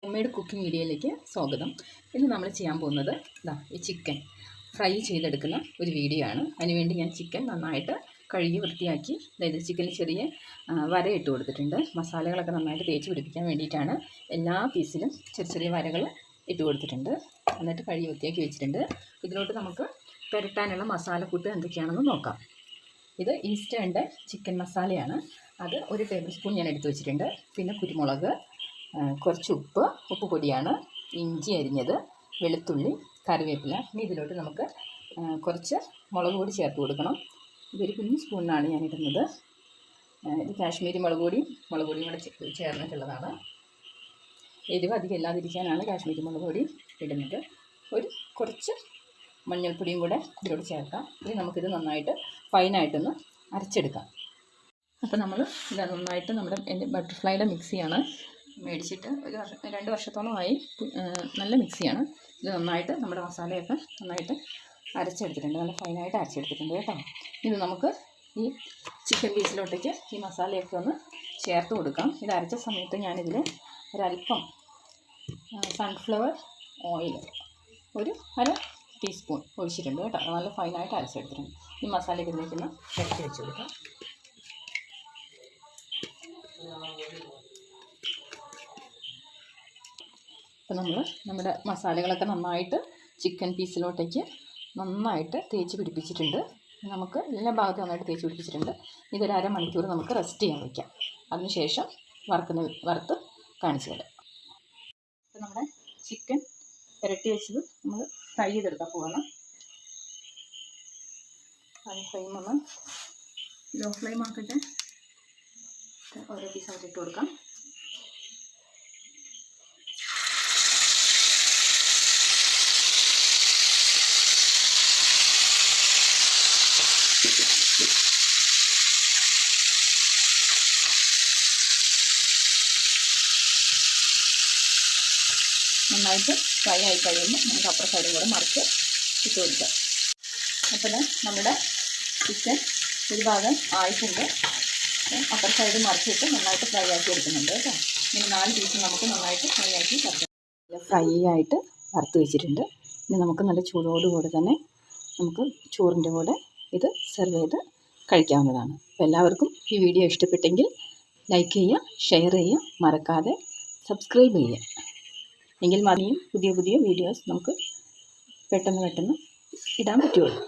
Homemade cooking വീഡിയോയിലേക്ക് സ്വാഗതം. ഇന്ന് നമ്മൾ ചെയ്യാൻ പോകുന്നത് ഈ ചിക്കൻ ഫ്രൈ ചെയ്തെടുക്കുന്ന ഒരു വീഡിയോ ആണ്. അതിനുവേണ്ടി ഞാൻ ചിക്കൻ നന്നായിട്ട് കഴുകി വൃത്തിയാക്കി അതായത് ചിക്കന് ചെറിയ വര ഇട്ട് കൊടുത്തിട്ടുണ്ട്. മസാലകളൊക്കെ നന്നായിട്ട് തേച്ച് പിടിപ്പിക്കാൻ വേണ്ടിയിട്ടാണ് എല്ലാ പീസിലും ചെറിയ ചെറിയ വരകൾ ഇട്ട് കൊടുത്തിട്ടുണ്ട്. എന്നിട്ട് കഴുകി വൃത്തിയാക്കി വെച്ചിട്ടുണ്ട്. ഇതിലോട്ട് നമുക്ക് പുരട്ടാനുള്ള മസാലക്കൂട്ട് എന്തൊക്കെയാണെന്ന് നോക്കാം. ഇത് ഈസ്റ്റേണിൻ്റെ ചിക്കൻ മസാലയാണ്. അത് 1 ടേബിൾ സ്പൂൺ ഞാൻ എടുത്ത് വെച്ചിട്ടുണ്ട്. പിന്നെ കുരുമുളക്, കുറച്ച് ഉപ്പ് പൊടിയാണ്, ഇഞ്ചി അരിഞ്ഞത്, വെളുത്തുള്ളി, കറിവേപ്പില. ഇനി ഇതിലോട്ട് നമുക്ക് കുറച്ച് മുളക് പൊടി ചേർത്ത് കൊടുക്കണം. ഇതൊരു കുഞ്ഞു സ്പൂണിനാണ് ഞാൻ ഇടുന്നത്. ഇത് കാശ്മീരി മുളക് പൊടിയും കൂടെ ചേർന്നിട്ടുള്ളതാണ്. എരിവ് അധികം ഇല്ലാതിരിക്കാനാണ് കാശ്മീരി മുളക് പൊടി ഇടുന്നത്. കുറച്ച് മഞ്ഞൾപ്പൊടിയും കൂടെ ഇതിലോട്ട് ചേർക്കാം. ഇനി നമുക്കിത് നന്നായിട്ട് ഫൈനായിട്ടൊന്ന് അരച്ചെടുക്കാം. അപ്പോൾ നമ്മൾ ഇത് നന്നായിട്ട് നമ്മുടെ ബട്ടർഫ്ലൈയുടെ മിക്സിയാണ് മേടിച്ചിട്ട് 2 വർഷത്തോളമായി. നല്ല മിക്സിയാണ്. ഇത് നന്നായിട്ട് നമ്മുടെ മസാലയൊക്കെ നന്നായിട്ട് അരച്ചെടുത്തിട്ടുണ്ട്. നല്ല ഫൈനായിട്ട് അരച്ചെടുത്തിട്ടുണ്ട് കേട്ടോ. ഇത് നമുക്ക് ഈ ചിക്കൻ പീസിലോട്ടേക്ക് ഈ മസാലയൊക്കെ ഒന്ന് ചേർത്ത് കൊടുക്കാം. ഇത് അരച്ച സമയത്ത് ഞാനിതിൽ ഒരല്പം സൺഫ്ലവർ ഓയിൽ 1/2 ടീസ്പൂൺ ഒഴിച്ചിട്ടുണ്ട് കേട്ടോ. നല്ല ഫൈനായിട്ട് അരച്ചെടുത്തിട്ടുണ്ട്. ഈ മസാലയ്ക്ക് ഇതിലേക്കൊന്ന് ഇറക്കി വെച്ച് കൊടുക്കാം. അപ്പോൾ നമ്മുടെ മസാലകളൊക്കെ നന്നായിട്ട് ചിക്കൻ പീസിലോട്ടേക്ക് നന്നായിട്ട് തേച്ച് പിടിപ്പിച്ചിട്ടുണ്ട്. നമുക്ക് എല്ലാ ഭാഗത്തും നന്നായിട്ട് തേച്ച് പിടിപ്പിച്ചിട്ടുണ്ട്. ഇതൊരു അരമണിക്കൂർ നമുക്ക് റെസ്റ്റ് ചെയ്യാൻ വയ്ക്കാം. അതിനുശേഷം വറുത്ത് കാണിച്ചു തരാം. അപ്പോൾ നമ്മുടെ ചിക്കൻ പുരട്ടി വെച്ചത് നമ്മൾ ഫ്രൈ ചെയ്തെടുക്കാൻ പോവാണ്. ഫ്ലെയിം ഒന്ന് ലോ ഫ്ലെയിം ആക്കട്ടെ. ഓരോ പീസായിട്ട് ഇട്ട് കൊടുക്കാം. നന്നായിട്ട് ഫ്രൈ ആയി കഴിയുമ്പോൾ നമുക്ക് അപ്പുറ സൈഡും കൂടെ മറിച്ച് ഇട്ട് കൊടുക്കാം. അപ്പോൾ നമ്മുടെ ചിക്കൻ ഒരു ഭാഗം ആയിട്ടുണ്ട്. അപ്പുറ സൈഡ് മറിച്ചിട്ട് നന്നായിട്ട് ഫ്രൈ ആക്കി എടുക്കുന്നുണ്ട് കേട്ടോ. ഇനി 4 പീസ് നമുക്ക് നന്നായിട്ട് ഫ്രൈ ആക്കി ഫ്രൈ ആയിട്ട് വറുത്ത് വെച്ചിട്ടുണ്ട്. ഇനി നമുക്ക് നല്ല ചൂടോടുകൂടി തന്നെ നമുക്ക് ചോറിൻ്റെ കൂടെ ഇത് സെർവ് ചെയ്ത് കഴിക്കാവുന്നതാണ്. അപ്പോൾ എല്ലാവർക്കും ഈ വീഡിയോ ഇഷ്ടപ്പെട്ടെങ്കിൽ ലൈക്ക് ചെയ്യുക, ഷെയർ ചെയ്യുക, മറക്കാതെ സബ്സ്ക്രൈബ് ചെയ്യുക. എങ്കിൽ മതിയും പുതിയ വീഡിയോസ് നമുക്ക് പെട്ടെന്ന് ഇടാൻ പറ്റുള്ളൂ.